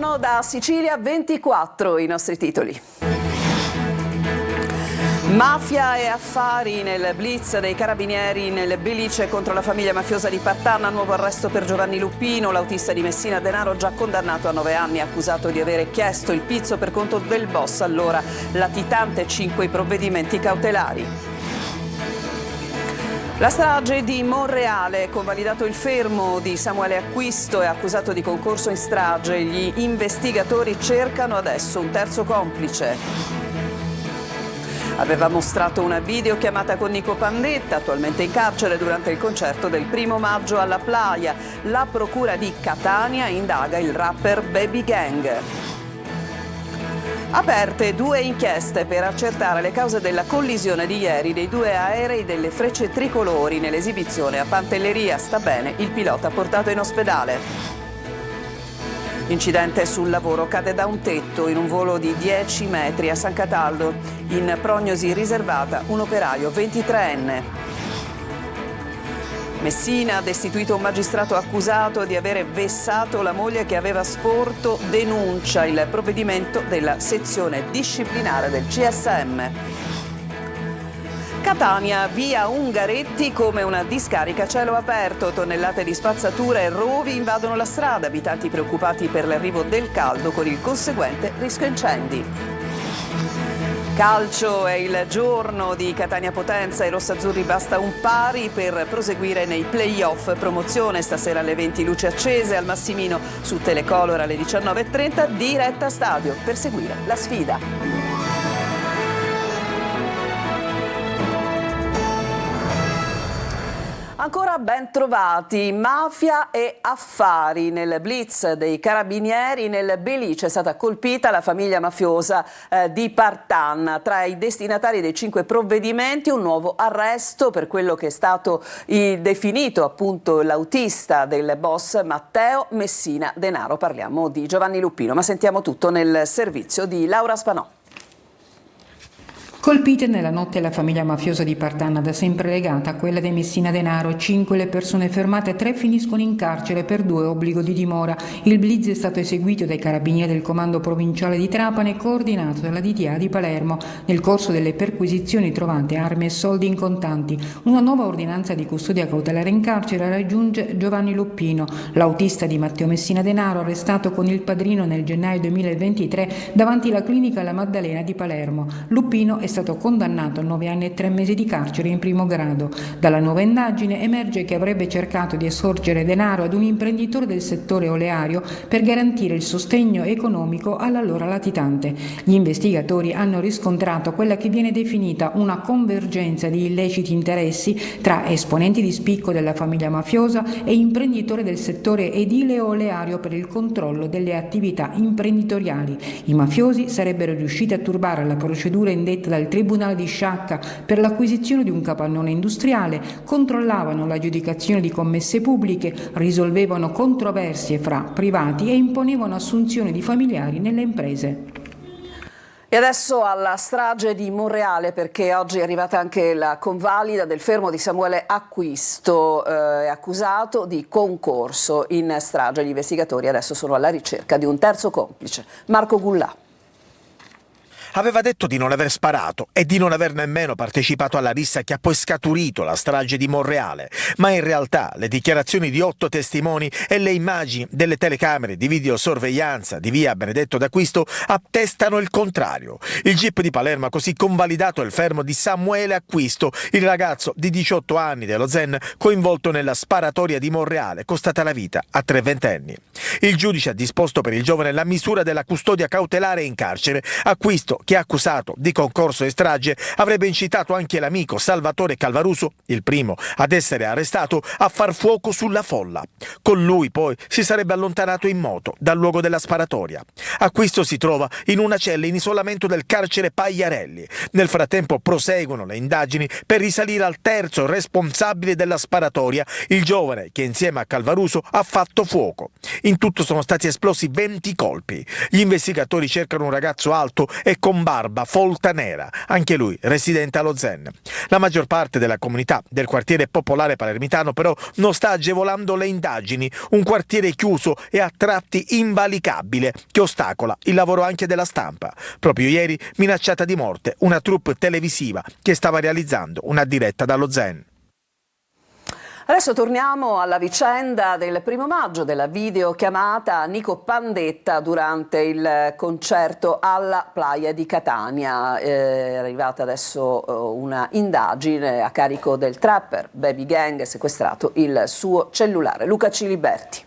Buongiorno da Sicilia 24, i nostri titoli. Mafia e affari nel blitz dei carabinieri nel Belice contro la famiglia mafiosa di Partanna. Nuovo arresto per Giovanni Luppino, l'autista di Messina Denaro, già condannato a 9 anni, accusato di avere chiesto il pizzo per conto del boss. Allora latitante, 5 provvedimenti cautelari. La strage di Monreale, convalidato il fermo di Samuele Acquisto, è accusato di concorso in strage. Gli investigatori cercano adesso un terzo complice. Aveva mostrato una videochiamata con Nico Pandetta, attualmente in carcere durante il concerto del 1° maggio alla Playa. La procura di Catania indaga il rapper Baby Gang. Aperte 2 inchieste per accertare le cause della collisione di ieri dei 2 aerei delle Frecce Tricolori nell'esibizione a Pantelleria. Sta bene, il pilota portato in ospedale. Incidente sul lavoro, cade da un tetto in un volo di 10 metri a San Cataldo. In prognosi riservata un operaio 23enne. Messina ha destituito un magistrato accusato di avere vessato la moglie che aveva sporto denuncia. Il provvedimento della sezione disciplinare del CSM. Catania, via Ungaretti come una discarica a cielo aperto. Tonnellate di spazzatura e rovi invadono la strada. Abitanti preoccupati per l'arrivo del caldo con il conseguente rischio incendi. Calcio, è il giorno di Catania Potenza. Ai rossazzurri basta un pari per proseguire nei play-off. Promozione stasera alle 20, luci accese al Massimino su Telecolor alle 19:30, diretta stadio per seguire la sfida. Ancora ben trovati, mafia e affari. Nel blitz dei carabinieri nel Belice è stata colpita la famiglia mafiosa di Partanna. Tra i destinatari dei 5 provvedimenti un nuovo arresto per quello che è stato definito appunto l'autista del boss Matteo Messina Denaro. Parliamo di Giovanni Luppino, ma sentiamo tutto nel servizio di Laura Spanò. Colpite nella notte la famiglia mafiosa di Partanna, da sempre legata a quella dei Messina Denaro. 5 le persone fermate, 3 finiscono in carcere per 2 obbligo di dimora. Il blitz è stato eseguito dai carabinieri del comando provinciale di Trapani e coordinato dalla DDA di Palermo. Nel corso delle perquisizioni trovate armi e soldi in contanti. Una nuova ordinanza di custodia cautelare in carcere raggiunge Giovanni Luppino, l'autista di Matteo Messina Denaro, arrestato con il padrino nel gennaio 2023 davanti alla clinica La Maddalena di Palermo. Luppino è stato condannato a 9 anni e 3 mesi di carcere in primo grado. Dalla nuova indagine emerge che avrebbe cercato di estorcere denaro ad un imprenditore del settore oleario per garantire il sostegno economico all'allora latitante. Gli investigatori hanno riscontrato quella che viene definita una convergenza di illeciti interessi tra esponenti di spicco della famiglia mafiosa e imprenditori del settore edile oleario per il controllo delle attività imprenditoriali. I mafiosi sarebbero riusciti a turbare la procedura indetta dal Tribunale di Sciacca per l'acquisizione di un capannone industriale, controllavano l'aggiudicazione di commesse pubbliche, risolvevano controversie fra privati e imponevano assunzioni di familiari nelle imprese. E adesso alla strage di Monreale, perché oggi è arrivata anche la convalida del fermo di Samuele Acquisto, è accusato di concorso in strage. Gli investigatori adesso sono alla ricerca di un terzo complice. Marco Gullà. Aveva detto di non aver sparato e di non aver nemmeno partecipato alla rissa che ha poi scaturito la strage di Monreale, ma in realtà le dichiarazioni di 8 testimoni e le immagini delle telecamere di videosorveglianza di via Benedetto d'Acquisto attestano il contrario. Il GIP di Palermo ha così convalidato il fermo di Samuele Acquisto, il ragazzo di 18 anni dello Zen coinvolto nella sparatoria di Monreale, costata la vita a 3 ventenni. Il giudice ha disposto per il giovane la misura della custodia cautelare in carcere. Acquisto, che è accusato di concorso e strage, avrebbe incitato anche l'amico Salvatore Calvaruso, il primo ad essere arrestato, a far fuoco sulla folla. Con lui poi si sarebbe allontanato in moto dal luogo della sparatoria. Acquisto si trova in una cella in isolamento del carcere Pagliarelli. Nel frattempo proseguono le indagini per risalire al terzo responsabile della sparatoria, il giovane che insieme a Calvaruso ha fatto fuoco. In tutto sono stati esplosi 20 colpi. Gli investigatori cercano un ragazzo alto e con barba folta nera, anche lui residente allo Zen. La maggior parte della comunità del quartiere popolare palermitano però non sta agevolando le indagini, un quartiere chiuso e a tratti invalicabile che ostacola il lavoro anche della stampa. Proprio ieri minacciata di morte una troupe televisiva che stava realizzando una diretta dallo Zen. Adesso torniamo alla vicenda del 1° maggio della videochiamata a Nico Pandetta durante il concerto alla Playa di Catania. È arrivata adesso una indagine a carico del trapper Baby Gang, sequestrato il suo cellulare. Luca Ciliberti.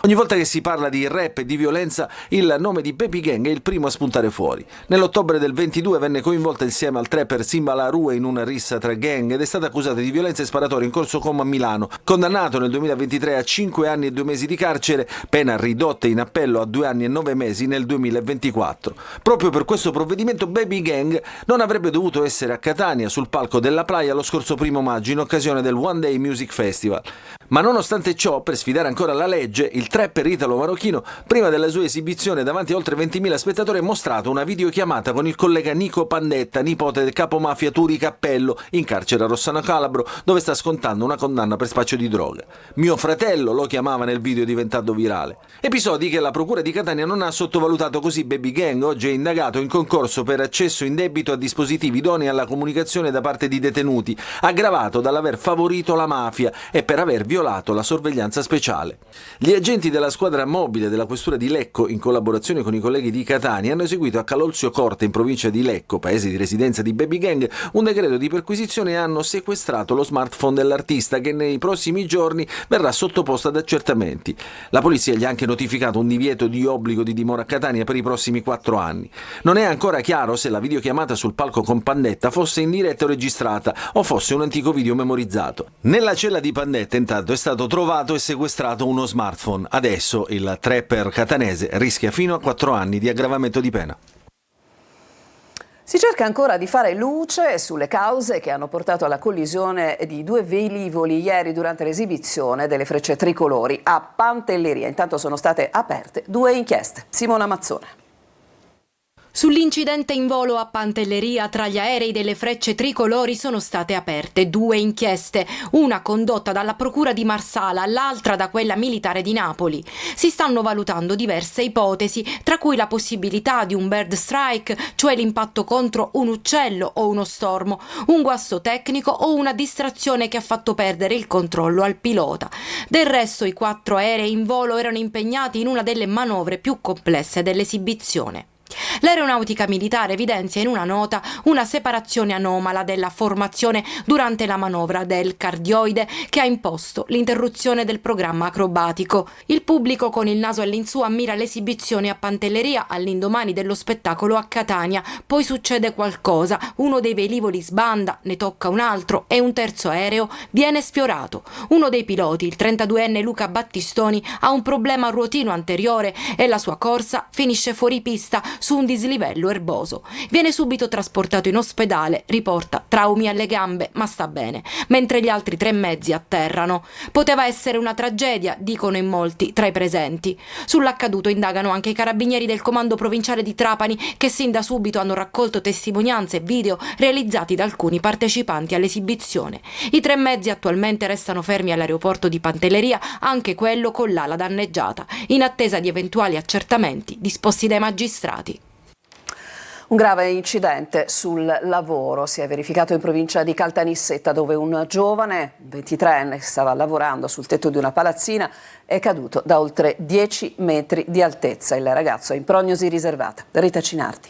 Ogni volta che si parla di rap e di violenza, il nome di Baby Gang è il primo a spuntare fuori. Nell'ottobre del 22 venne coinvolta insieme al trapper Simba La Rue in una rissa tra gang ed è stata accusata di violenza e sparatoria in Corso Como a Milano. Condannato nel 2023 a 5 anni e 2 mesi di carcere, pena ridotta in appello a 2 anni e 9 mesi nel 2024. Proprio per questo provvedimento Baby Gang non avrebbe dovuto essere a Catania sul palco della Playa lo scorso 1° maggio in occasione del One Day Music Festival. Ma nonostante ciò, per sfidare ancora la legge, il trapper italo-marocchino, prima della sua esibizione davanti a oltre 20.000 spettatori, ha mostrato una videochiamata con il collega Nico Pandetta, nipote del capomafia Turi Cappello, in carcere a Rossano Calabro, dove sta scontando una condanna per spaccio di droga. Mio fratello lo chiamava nel video diventato virale. Episodi che la procura di Catania non ha sottovalutato, così Baby Gang oggi è indagato in concorso per accesso indebito a dispositivi idonei alla comunicazione da parte di detenuti, aggravato dall'aver favorito la mafia e per aver violato la sorveglianza speciale. Gli agenti della squadra mobile della questura di Lecco, in collaborazione con i colleghi di Catania, hanno eseguito a Calolzio Corte, in provincia di Lecco, paese di residenza di Baby Gang, un decreto di perquisizione e hanno sequestrato lo smartphone dell'artista, che nei prossimi giorni verrà sottoposto ad accertamenti. La polizia gli ha anche notificato un divieto di obbligo di dimora a Catania per i prossimi 4 anni. Non è ancora chiaro se la videochiamata sul palco con Pandetta fosse in diretta o registrata o fosse un antico video memorizzato. Nella cella di Pandetta intanto è stato trovato e sequestrato uno smartphone. Adesso il trapper catanese rischia fino a 4 anni di aggravamento di pena. Si cerca ancora di fare luce sulle cause che hanno portato alla collisione di 2 velivoli ieri durante l'esibizione delle Frecce Tricolori a Pantelleria. Intanto sono state aperte 2 inchieste. Simona Mazzone. Sull'incidente in volo a Pantelleria tra gli aerei delle Frecce Tricolori sono state aperte 2 inchieste, una condotta dalla Procura di Marsala, l'altra da quella militare di Napoli. Si stanno valutando diverse ipotesi, tra cui la possibilità di un bird strike, cioè l'impatto contro un uccello o uno stormo, un guasto tecnico o una distrazione che ha fatto perdere il controllo al pilota. Del resto i 4 aerei in volo erano impegnati in una delle manovre più complesse dell'esibizione. L'aeronautica militare evidenzia in una nota una separazione anomala della formazione durante la manovra del cardioide che ha imposto l'interruzione del programma acrobatico. Il pubblico con il naso all'insù ammira l'esibizione a Pantelleria all'indomani dello spettacolo a Catania. Poi succede qualcosa, uno dei velivoli sbanda, ne tocca un altro e un terzo aereo viene sfiorato. Uno dei piloti, il 32enne Luca Battistoni, ha un problema al ruotino anteriore e la sua corsa finisce fuori pista su un dislivello erboso. Viene subito trasportato in ospedale, riporta traumi alle gambe ma sta bene, mentre gli altri 3 mezzi atterrano. Poteva essere una tragedia, dicono in molti tra i presenti. Sull'accaduto indagano anche i carabinieri del comando provinciale di Trapani, che sin da subito hanno raccolto testimonianze e video realizzati da alcuni partecipanti all'esibizione. I 3 mezzi attualmente restano fermi all'aeroporto di Pantelleria, anche quello con l'ala danneggiata, in attesa di eventuali accertamenti disposti dai magistrati. Un grave incidente sul lavoro si è verificato in provincia di Caltanissetta, dove un giovane, 23enne, che stava lavorando sul tetto di una palazzina, è caduto da oltre 10 metri di altezza. Il ragazzo è in prognosi riservata. Rita Cinardi.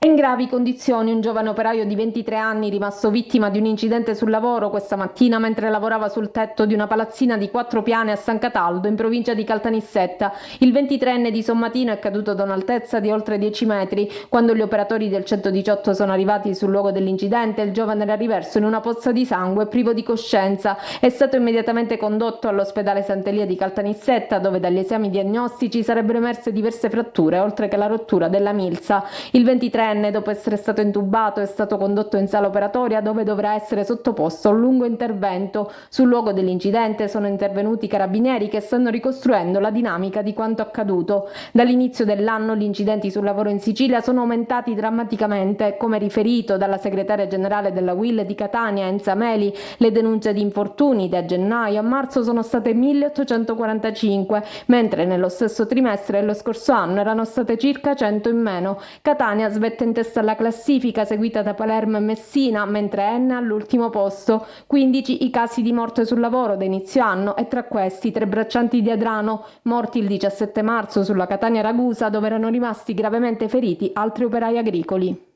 È in gravi condizioni un giovane operaio di 23 anni rimasto vittima di un incidente sul lavoro questa mattina mentre lavorava sul tetto di una palazzina di 4 piani a San Cataldo, in provincia di Caltanissetta. Il 23enne di Sommatino è caduto da un'altezza di oltre 10 metri. Quando gli operatori del 118 sono arrivati sul luogo dell'incidente, il giovane era riverso in una pozza di sangue, privo di coscienza. È stato immediatamente condotto all'ospedale Sant'Elia di Caltanissetta, dove dagli esami diagnostici sarebbero emerse diverse fratture, oltre che la rottura della milza. Il 23enne 33enne, dopo essere stato intubato, è stato condotto in sala operatoria dove dovrà essere sottoposto a un lungo intervento. Sul luogo dell'incidente sono intervenuti i carabinieri che stanno ricostruendo la dinamica di quanto accaduto. Dall'inizio dell'anno gli incidenti sul lavoro in Sicilia sono aumentati drammaticamente. Come riferito dalla segretaria generale della UIL di Catania, Enza Meli, le denunce di infortuni da gennaio a marzo sono state 1845, mentre nello stesso trimestre dello scorso anno erano state circa 100 in meno. Catania svetta in testa alla classifica, seguita da Palermo e Messina, mentre Enna all'ultimo posto. 15 i casi di morte sul lavoro da inizio anno e tra questi 3 braccianti di Adrano, morti il 17 marzo sulla Catania-Ragusa, dove erano rimasti gravemente feriti altri operai agricoli.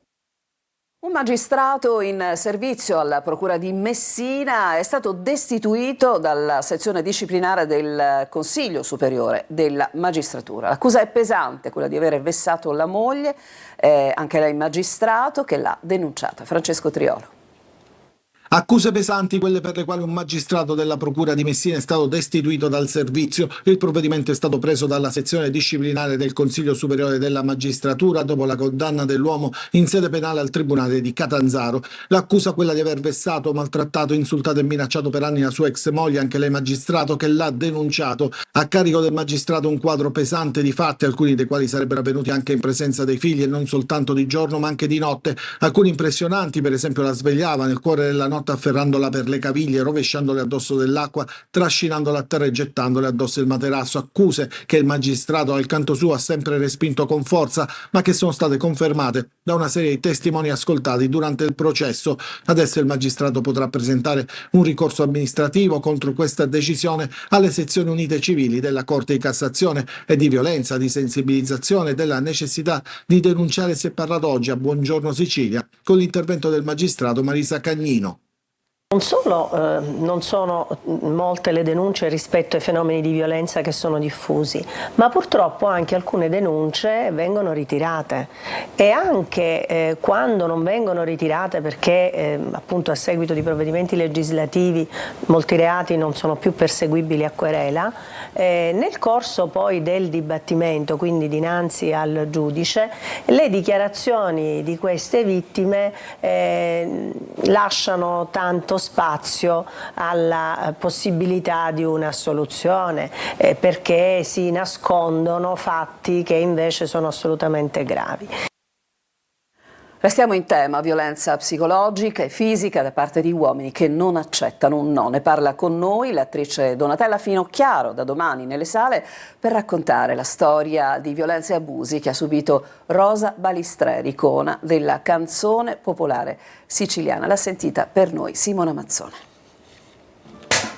Un magistrato in servizio alla Procura di Messina è stato destituito dalla sezione disciplinare del Consiglio Superiore della Magistratura. L'accusa è pesante, quella di aver vessato la moglie, anche lei magistrato, che l'ha denunciata. Francesco Triolo. Accuse pesanti quelle per le quali un magistrato della Procura di Messina è stato destituito dal servizio. Il provvedimento è stato preso dalla sezione disciplinare del Consiglio Superiore della Magistratura dopo la condanna dell'uomo in sede penale al Tribunale di Catanzaro. L'accusa quella di aver vessato, maltrattato, insultato e minacciato per anni la sua ex moglie, anche lei magistrato, che l'ha denunciato. A carico del magistrato un quadro pesante di fatti, alcuni dei quali sarebbero avvenuti anche in presenza dei figli e non soltanto di giorno ma anche di notte. Alcuni impressionanti, per esempio la svegliava nel cuore della notte afferrandola per le caviglie, rovesciandole addosso dell'acqua, trascinandola a terra e gettandole addosso il materasso. Accuse che il magistrato al canto suo ha sempre respinto con forza, ma che sono state confermate da una serie di testimoni ascoltati durante il processo. Adesso il magistrato potrà presentare un ricorso amministrativo contro questa decisione alle sezioni unite civili della Corte di Cassazione e di violenza, di sensibilizzazione della necessità di denunciare. Si è parlato oggi a Buongiorno Sicilia con l'intervento del magistrato Marisa Cagnino. Non solo non sono molte le denunce rispetto ai fenomeni di violenza che sono diffusi, ma purtroppo anche alcune denunce vengono ritirate e anche quando non vengono ritirate perché appunto a seguito di provvedimenti legislativi molti reati non sono più perseguibili a querela, nel corso poi del dibattimento, quindi dinanzi al giudice, le dichiarazioni di queste vittime lasciano tanto spazio alla possibilità di una soluzione perché si nascondono fatti che invece sono assolutamente gravi. Restiamo in tema violenza psicologica e fisica da parte di uomini che non accettano un no. Ne parla con noi l'attrice Donatella Finocchiaro, da domani nelle sale, per raccontare la storia di violenze e abusi che ha subito Rosa Balistreri, icona della canzone popolare siciliana. L'ha sentita per noi Simona Mazzone.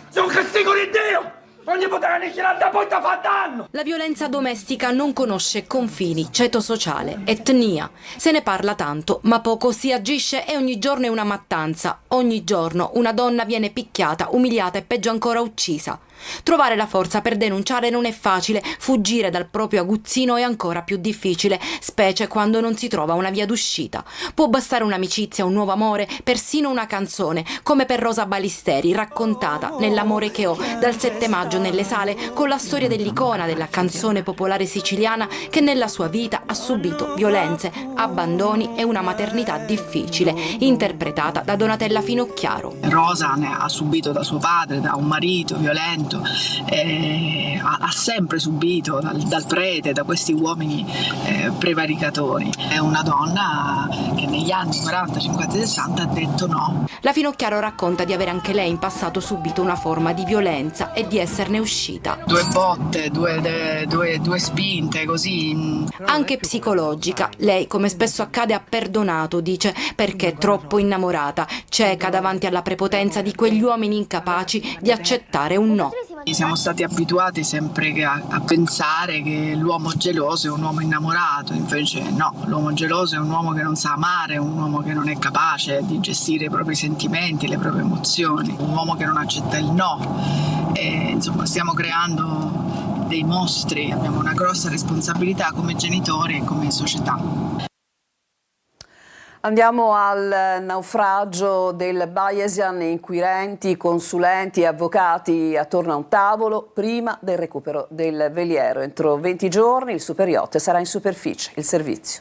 Sono castigo di Dio! Ogni potere ce l'ha da poi fa danno! La violenza domestica non conosce confini, ceto sociale, etnia. Se ne parla tanto, ma poco si agisce e ogni giorno è una mattanza. Ogni giorno una donna viene picchiata, umiliata e peggio ancora uccisa. Trovare la forza per denunciare non è facile, fuggire dal proprio aguzzino è ancora più difficile, specie quando non si trova una via d'uscita. Può bastare un'amicizia, un nuovo amore, persino una canzone, come per Rosa Balistreri, raccontata nell'Amore che ho, dal 7 maggio nelle sale, con la storia dell'icona della canzone popolare siciliana che nella sua vita ha subito violenze, abbandoni e una maternità difficile, interpretata da Donatella Finocchiaro. Rosa ne ha subito da suo padre, da un marito violento, ha sempre subito dal prete, da questi uomini prevaricatori. È una donna che negli anni 40, 50 e 60 ha detto no. La Finocchiaro racconta di avere anche lei in passato subito una forma di violenza e di esserne uscita. 2 botte, due spinte, così. Anche psicologica. Lei, come spesso accade, ha perdonato, dice, perché è troppo innamorata, cieca davanti alla prepotenza di quegli uomini incapaci di accettare un no. Siamo stati abituati sempre a pensare che l'uomo geloso è un uomo innamorato, invece no, l'uomo geloso è un uomo che non sa amare, un uomo che non è capace di gestire i propri sentimenti, le proprie emozioni, un uomo che non accetta il no. Insomma, stiamo creando dei mostri, abbiamo una grossa responsabilità come genitori e come società. Andiamo al naufragio del Bayesian, inquirenti, consulenti e avvocati attorno a un tavolo prima del recupero del veliero. Entro 20 giorni il super yacht sarà in superficie. Il servizio.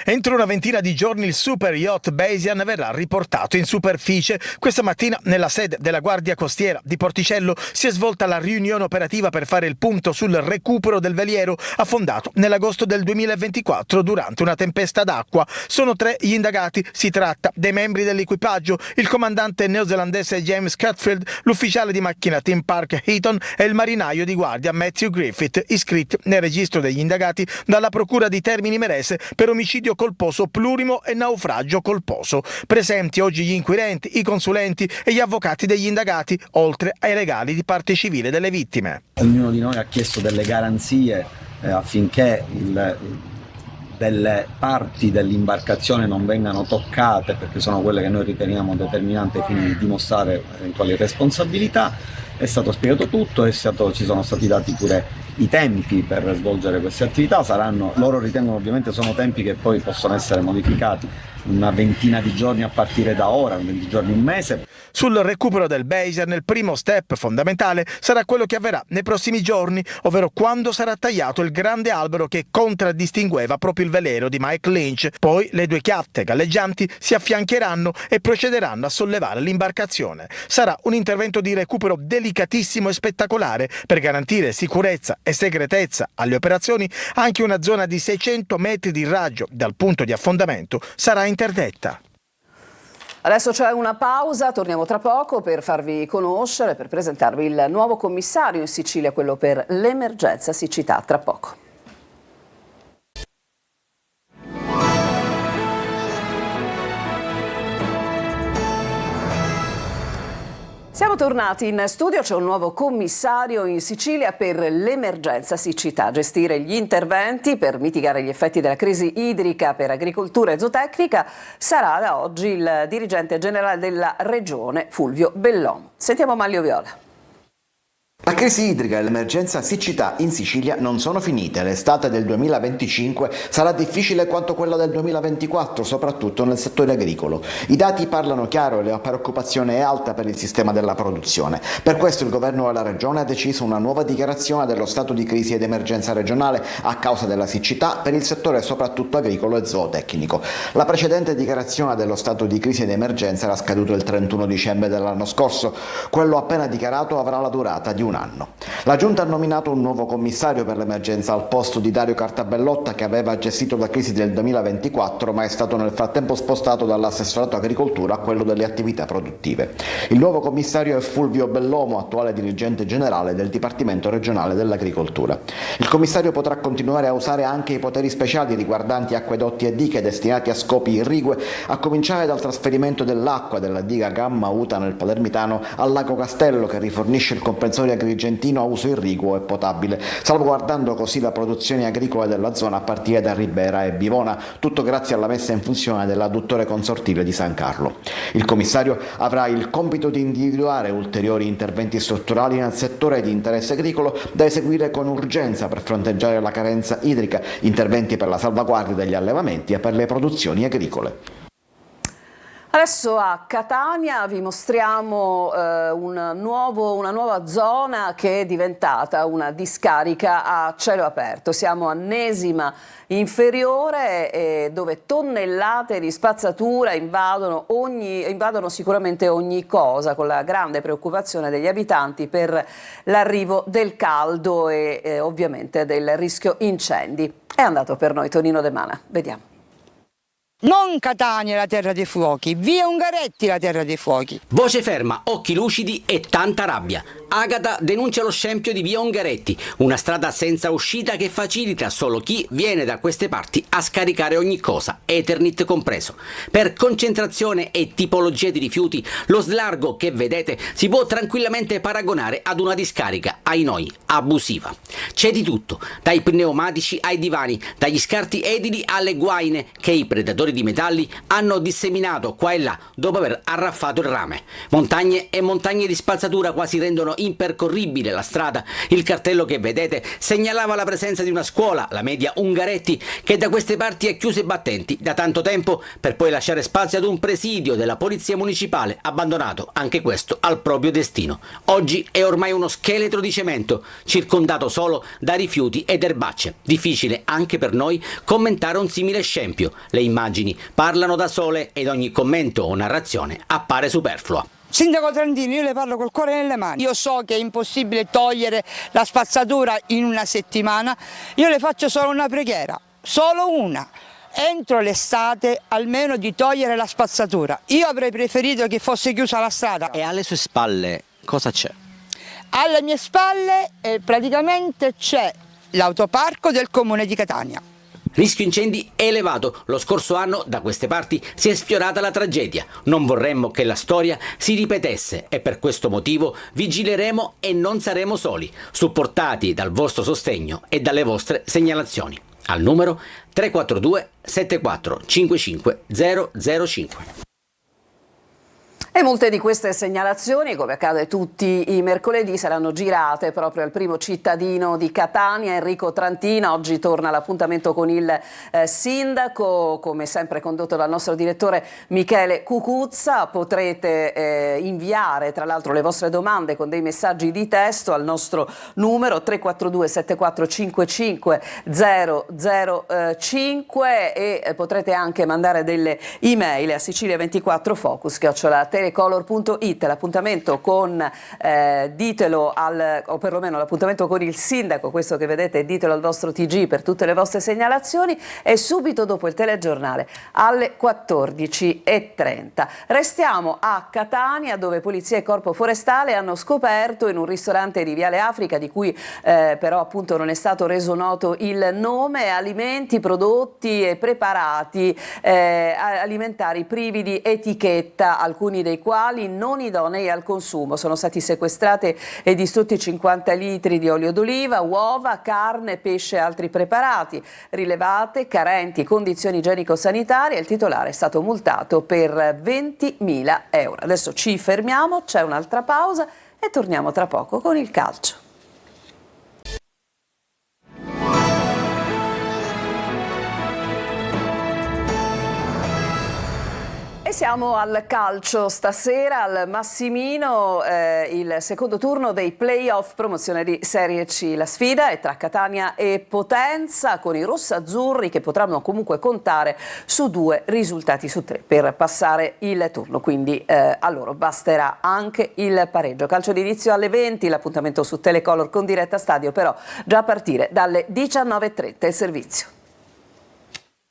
Entro una ventina di giorni il super yacht Basian verrà riportato in superficie. Questa mattina nella sede della Guardia Costiera di Porticello si è svolta la riunione operativa per fare il punto sul recupero del veliero affondato nell'agosto del 2024 durante una tempesta d'acqua. Sono 3 gli indagati, si tratta dei membri dell'equipaggio, il comandante neozelandese James Cutfield, l'ufficiale di macchina Tim Park Heaton e il marinaio di guardia Matthew Griffith, iscritti nel registro degli indagati dalla Procura di Termini Imerese per omicidio colposo plurimo e naufragio colposo. Presenti oggi gli inquirenti, i consulenti e gli avvocati degli indagati, oltre ai legali di parte civile delle vittime. Ognuno di noi ha chiesto delle garanzie affinché delle parti dell'imbarcazione non vengano toccate, perché sono quelle che noi riteniamo determinanti ai fini di dimostrare eventuali responsabilità. È stato spiegato tutto, ci sono stati dati pure i tempi per svolgere queste attività. Loro ritengono, ovviamente sono tempi che poi possono essere modificati, una ventina di giorni a partire da ora, 20 giorni, un mese. Sul recupero del Basian il primo step fondamentale sarà quello che avverrà nei prossimi giorni, ovvero quando sarà tagliato il grande albero che contraddistingueva proprio il velero di Mike Lynch. Poi le 2 chiatte galleggianti si affiancheranno e procederanno a sollevare l'imbarcazione. Sarà un intervento di recupero delicatissimo e spettacolare per garantire sicurezza e segretezza alle operazioni. Anche una zona di 600 metri di raggio dal punto di affondamento sarà interdetta. Adesso c'è una pausa, torniamo tra poco per farvi conoscere, per presentarvi il nuovo commissario in Sicilia, quello per l'emergenza siccità, tra poco. Siamo tornati in studio, c'è un nuovo commissario in Sicilia per l'emergenza siccità, gestire gli interventi per mitigare gli effetti della crisi idrica per agricoltura e zootecnica sarà da oggi il dirigente generale della regione Fulvio Bellomo. Sentiamo Manlio Viola. La crisi idrica e l'emergenza siccità in Sicilia non sono finite. L'estate del 2025 sarà difficile quanto quella del 2024, soprattutto nel settore agricolo. I dati parlano chiaro e la preoccupazione è alta per il sistema della produzione. Per questo il governo della regione ha deciso una nuova dichiarazione dello stato di crisi ed emergenza regionale a causa della siccità per il settore soprattutto agricolo e zootecnico. La precedente dichiarazione dello stato di crisi ed emergenza era scaduto il 31 dicembre dell'anno scorso. Quello appena dichiarato avrà la durata di un anno. La Giunta ha nominato un nuovo commissario per l'emergenza al posto di Dario Cartabellotta, che aveva gestito la crisi del 2024 ma è stato nel frattempo spostato dall'assessorato agricoltura a quello delle attività produttive. Il nuovo commissario è Fulvio Bellomo, attuale dirigente generale del Dipartimento regionale dell'agricoltura. Il commissario potrà continuare a usare anche i poteri speciali riguardanti acquedotti e dighe destinati a scopi irrigue, a cominciare dal trasferimento dell'acqua della diga Gamma Uta nel Palermitano al lago Castello, che rifornisce il comprensorio agrigentino a uso irriguo e potabile, salvaguardando così la produzione agricola della zona a partire da Ribera e Bivona, tutto grazie alla messa in funzione dell'adduttore consortile di San Carlo. Il commissario avrà il compito di individuare ulteriori interventi strutturali nel settore di interesse agricolo da eseguire con urgenza per fronteggiare la carenza idrica, interventi per la salvaguardia degli allevamenti e per le produzioni agricole. Adesso a Catania vi mostriamo una nuova zona che è diventata una discarica a cielo aperto. Siamo a Nesima Inferiore, dove tonnellate di spazzatura invadono sicuramente ogni cosa, con la grande preoccupazione degli abitanti per l'arrivo del caldo e ovviamente del rischio incendi. È andato per noi Tonino De Mana, vediamo. Non Catania la terra dei fuochi, via Ungaretti la terra dei fuochi. Voce ferma, occhi lucidi e tanta rabbia. Agata denuncia lo scempio di via Ungaretti, una strada senza uscita che facilita solo chi viene da queste parti a scaricare ogni cosa, Eternit compreso. Per concentrazione e tipologia di rifiuti, lo slargo che vedete si può tranquillamente paragonare ad una discarica, ai noi, abusiva. C'è di tutto, dai pneumatici ai divani, dagli scarti edili alle guaine che i predatori scaricatori di metalli hanno disseminato qua e là dopo aver arraffato il rame. Montagne e montagne di spazzatura quasi rendono impercorribile la strada. Il cartello che vedete segnalava la presenza di una scuola, la media Ungaretti, che da queste parti è chiusa ai battenti da tanto tempo, per poi lasciare spazio ad un presidio della polizia municipale abbandonato anche questo al proprio destino. Oggi è ormai uno scheletro di cemento, circondato solo da rifiuti ed erbacce. Difficile anche per noi commentare un simile scempio. Le immagini parlano da sole ed ogni commento o narrazione appare superflua. Sindaco Trantino, io le parlo col cuore nelle mani. Io so che è impossibile togliere la spazzatura in una settimana. Io le faccio solo una preghiera, solo una. Entro l'estate almeno di togliere la spazzatura. Io avrei preferito che fosse chiusa la strada. E alle sue spalle cosa c'è? Alle mie spalle praticamente c'è l'autoparco del comune di Catania. Rischio incendi elevato. Lo scorso anno da queste parti si è sfiorata la tragedia. Non vorremmo che la storia si ripetesse e per questo motivo vigileremo e non saremo soli, supportati dal vostro sostegno e dalle vostre segnalazioni. Al numero 342 74 55 005. E molte di queste segnalazioni, come accade tutti i mercoledì, saranno girate proprio al primo cittadino di Catania, Enrico Trantino. Oggi torna l'appuntamento con il sindaco, come sempre condotto dal nostro direttore Michele Cucuzza. Potrete inviare tra l'altro le vostre domande con dei messaggi di testo al nostro numero 342 74 55 005 e potrete anche mandare delle email a Sicilia24focus@telecolor.it. L'appuntamento con ditelo o perlomeno l'appuntamento con il sindaco, questo che vedete, ditelo al vostro TG per tutte le vostre segnalazioni, è subito dopo il telegiornale alle 14:30. Restiamo a Catania, dove Polizia e Corpo Forestale hanno scoperto in un ristorante di Viale Africa, di cui però appunto non è stato reso noto il nome, alimenti, prodotti e preparati alimentari privi di etichetta, alcuni dei quali non idonei al consumo. Sono stati sequestrate e distrutti 50 litri di olio d'oliva, uova, carne, pesce e altri preparati, rilevate carenti condizioni igienico-sanitarie. Il titolare è stato multato per 20.000 euro. Adesso ci fermiamo, c'è un'altra pausa e torniamo tra poco con il calcio. E siamo al calcio stasera, al Massimino, il secondo turno dei play-off promozione di Serie C. La sfida è tra Catania e Potenza, con i rossazzurri che potranno comunque contare su 2 risultati su 3 per passare il turno, quindi a loro basterà anche il pareggio. Calcio d'inizio alle 20, l'appuntamento su Telecolor con diretta stadio, però già a partire dalle 19:30 il servizio.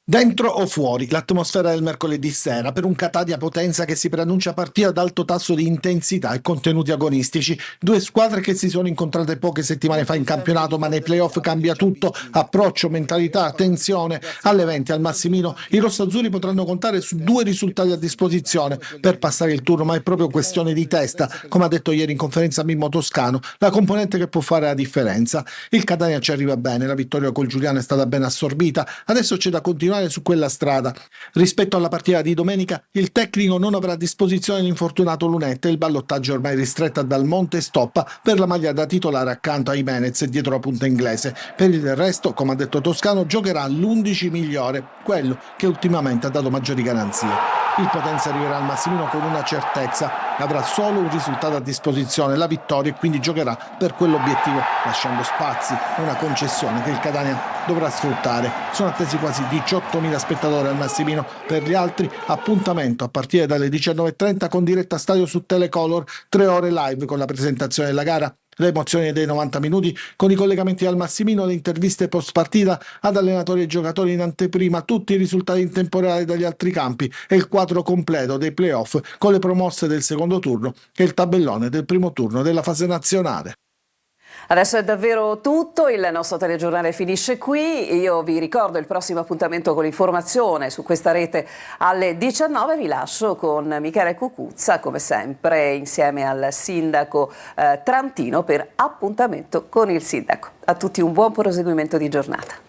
Dentro o fuori, l'atmosfera del mercoledì sera per un Catania Potenza che si preannuncia partita ad alto tasso di intensità e contenuti agonistici. 2 squadre che si sono incontrate poche settimane fa in campionato, ma nei playoff cambia tutto: approccio, mentalità, tensione. Alle 20 al Massimino i rossazzurri potranno contare su 2 risultati a disposizione per passare il turno, ma è proprio questione di testa, come ha detto ieri in conferenza Mimmo Toscano, la componente che può fare la differenza. Il Catania ci arriva bene, la vittoria col Giuliano è stata ben assorbita, adesso c'è da continuare su quella strada. Rispetto alla partita di domenica, il tecnico non avrà a disposizione l'infortunato Lunetta e il ballottaggio è ormai ristretto a Dalmonte e Stoppa per la maglia da titolare accanto a Jimenez e dietro la punta inglese. Per il resto, come ha detto Toscano, giocherà l'11 migliore, quello che ultimamente ha dato maggiori garanzie. Il Potenza arriverà al Massimino con una certezza: avrà solo un risultato a disposizione, la vittoria, e quindi giocherà per quell'obiettivo, lasciando spazi, una concessione che il Catania dovrà sfruttare. Sono attesi quasi 18.000 spettatori al Massimino. Per gli altri, appuntamento a partire dalle 19:30 con diretta stadio su Telecolor, 3 ore live con la presentazione della gara, le emozioni dei 90 minuti con i collegamenti al Massimino, le interviste post partita ad allenatori e giocatori in anteprima, tutti i risultati in tempo reale dagli altri campi e il quadro completo dei playoff con le promosse del secondo turno e il tabellone del primo turno della fase nazionale. Adesso è davvero tutto, il nostro telegiornale finisce qui. Io vi ricordo il prossimo appuntamento con l'informazione su questa rete alle 19. Vi lascio con Michele Cucuzza, come sempre insieme al sindaco Trantino, per appuntamento con il sindaco. A tutti un buon proseguimento di giornata.